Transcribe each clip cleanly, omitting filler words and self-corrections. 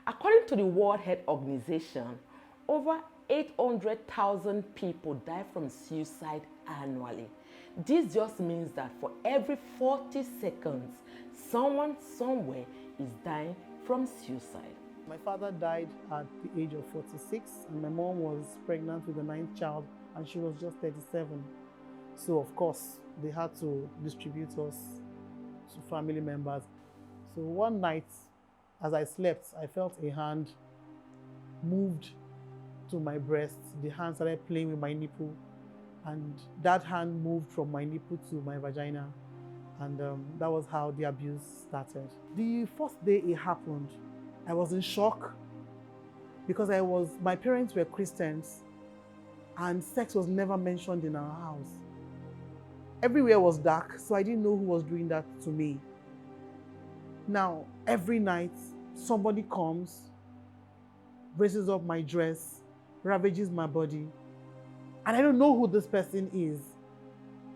According to the World Health Organization, over 800,000 people die from suicide annually. This just means that for every 40 seconds, someone somewhere is dying from suicide. My father died at the age of 46, and my mom was pregnant with the 9th child, and she was just 37. So of course, they had to distribute us to family members. So one night, as I slept, I felt a hand moved to my breast. The hand started playing with my nipple, and that hand moved from my nipple to my vagina. And that was how the abuse started. The first day it happened, I was in shock because my parents were Christians and sex was never mentioned in our house. Everywhere was dark, so I didn't know who was doing that to me. Now, every night, somebody comes, raises up my dress, ravages my body, and I don't know who this person is.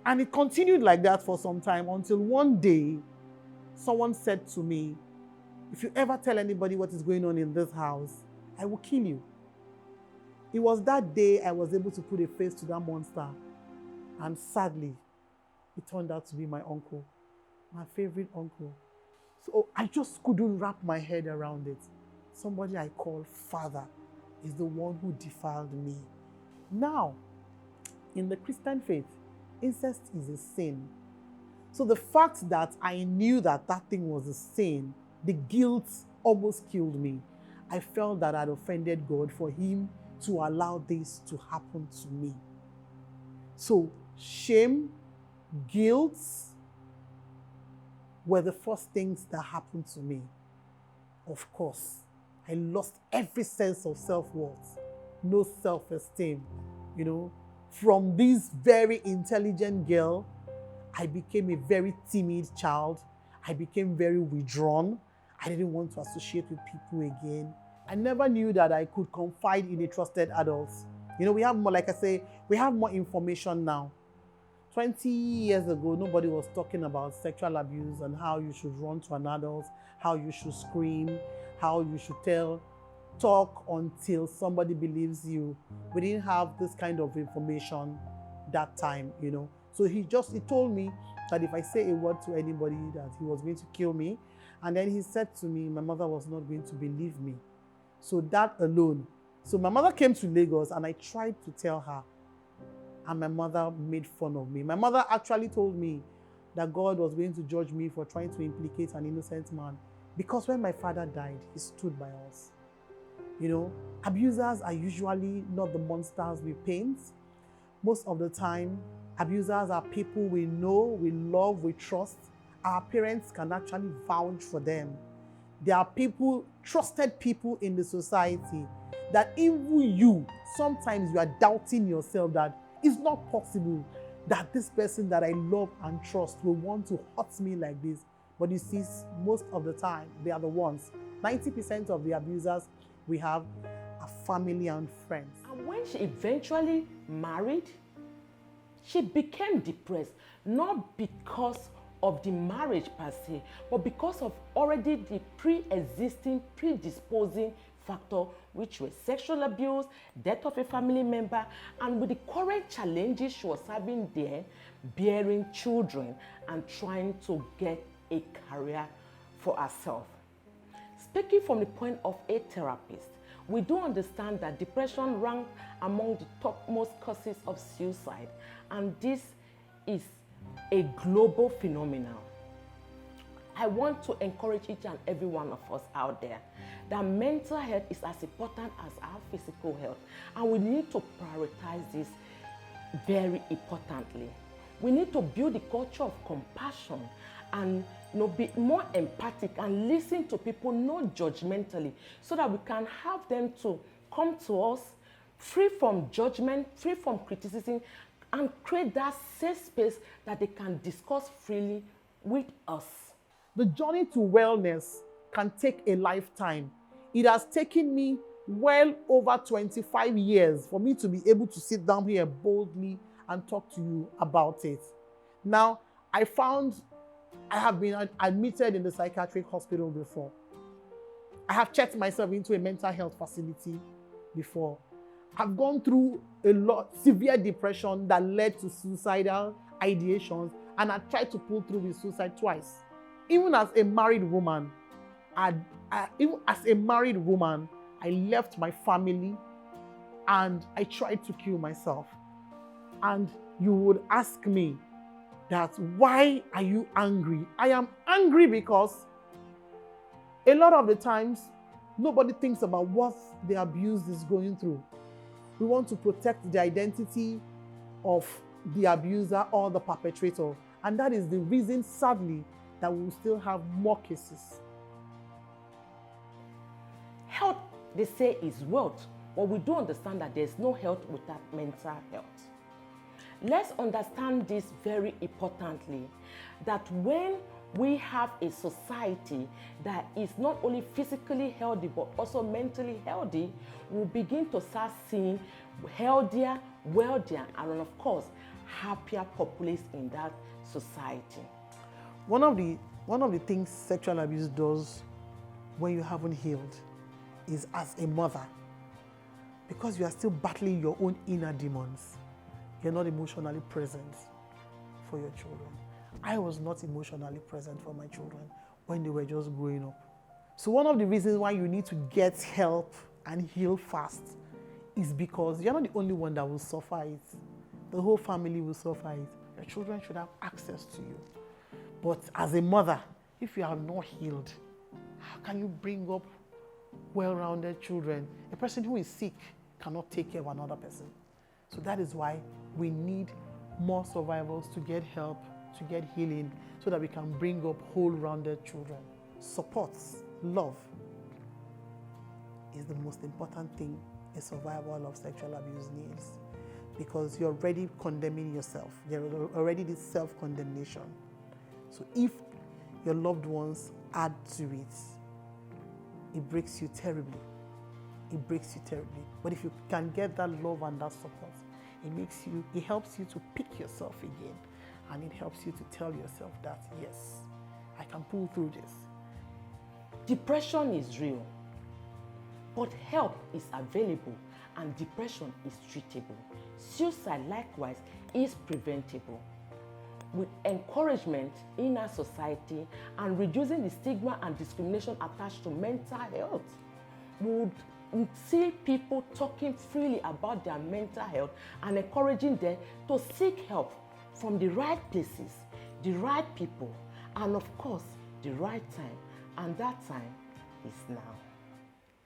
And it continued like that for some time until one day, someone said to me, "If you ever tell anybody what is going on in this house, I will kill you." It was that day I was able to put a face to that monster. And sadly, it turned out to be my uncle, my favorite uncle. So I just couldn't wrap my head around it. Somebody I call father is the one who defiled me. Now, in the Christian faith, incest is a sin. So the fact that I knew that that thing was a sin, the guilt almost killed me. I felt that I'd offended God for him to allow this to happen to me. So shame, guilt were the first things that happened to me. Of course, I lost every sense of self-worth, no self-esteem. From this very intelligent girl, I became a very timid child. I became very withdrawn. I didn't want to associate with people again. I never knew that I could confide in a trusted adult. We have more, like I say, we have more information now. 20 years ago, nobody was talking about sexual abuse and how you should run to an adult, how you should scream, how you should talk until somebody believes you. We didn't have this kind of information that time, So he told me that if I say a word to anybody that he was going to kill me. And then he said to me, my mother was not going to believe me. So that alone. So my mother came to Lagos and I tried to tell her. And my mother made fun of me. My mother actually told me that God was going to judge me for trying to implicate an innocent man. Because when my father died, he stood by us. Abusers are usually not the monsters we paint. Most of the time, abusers are people we know, we love, we trust. Our parents can actually vouch for them. They are people, trusted people in the society, that even you, sometimes you are doubting yourself that it's not possible that this person that I love and trust will want to hurt me like this. But you see, most of the time, they are the ones. 90% of the abusers we have are family and friends. And when she eventually married, she became depressed, not because of the marriage per se, but because of already the pre-existing, predisposing factor, which were sexual abuse, death of a family member, and with the current challenges she was having there, bearing children and trying to get a career for herself. Speaking from the point of a therapist, we do understand that depression ranks among the topmost causes of suicide, and this is a global phenomenon. I want to encourage each and every one of us out there that mental health is as important as our physical health, and we need to prioritize this very importantly. We need to build a culture of compassion and be more empathic and listen to people not judgmentally, so that we can have them to come to us free from judgment, free from criticism, and create that safe space that they can discuss freely with us. The journey to wellness can take a lifetime. It has taken me well over 25 years for me to be able to sit down here boldly and talk to you about it. Now, I have been admitted in the psychiatric hospital before. I have checked myself into a mental health facility before. I've gone through a lot, severe depression that led to suicidal ideations, and I tried to pull through with suicide twice. Even as a married woman, I left my family and I tried to kill myself. And you would ask me that, why are you angry? I am angry because a lot of the times, nobody thinks about what the abused is going through. We want to protect the identity of the abuser or the perpetrator. And that is the reason, sadly, that we will still have more cases. Health, they say, is wealth, but we do understand that there's no health without mental health. Let's understand this very importantly, that when we have a society that is not only physically healthy but also mentally healthy, we'll begin to start seeing healthier, wealthier, and of course, happier populace in that society. One of the things sexual abuse does when you haven't healed is, as a mother, because you are still battling your own inner demons, you're not emotionally present for your children. I was not emotionally present for my children when they were just growing up. So one of the reasons why you need to get help and heal fast is because you're not the only one that will suffer it. The whole family will suffer it. Your children should have access to you. But as a mother, if you are not healed, how can you bring up well-rounded children? A person who is sick cannot take care of another person. So that is why we need more survivors to get help, to get healing, so that we can bring up whole-rounded children. Support, love is the most important thing a survivor of sexual abuse needs, because you're already condemning yourself. There's already this self-condemnation. So if your loved ones add to it, it breaks you terribly. It breaks you terribly. But if you can get that love and that support, it helps you to pick yourself again. And it helps you to tell yourself that, yes, I can pull through this. Depression is real, but help is available and depression is treatable. Suicide, likewise, is preventable. With encouragement in our society and reducing the stigma and discrimination attached to mental health, we would see people talking freely about their mental health and encouraging them to seek help from the right places, the right people, and of course, the right time. And that time is now.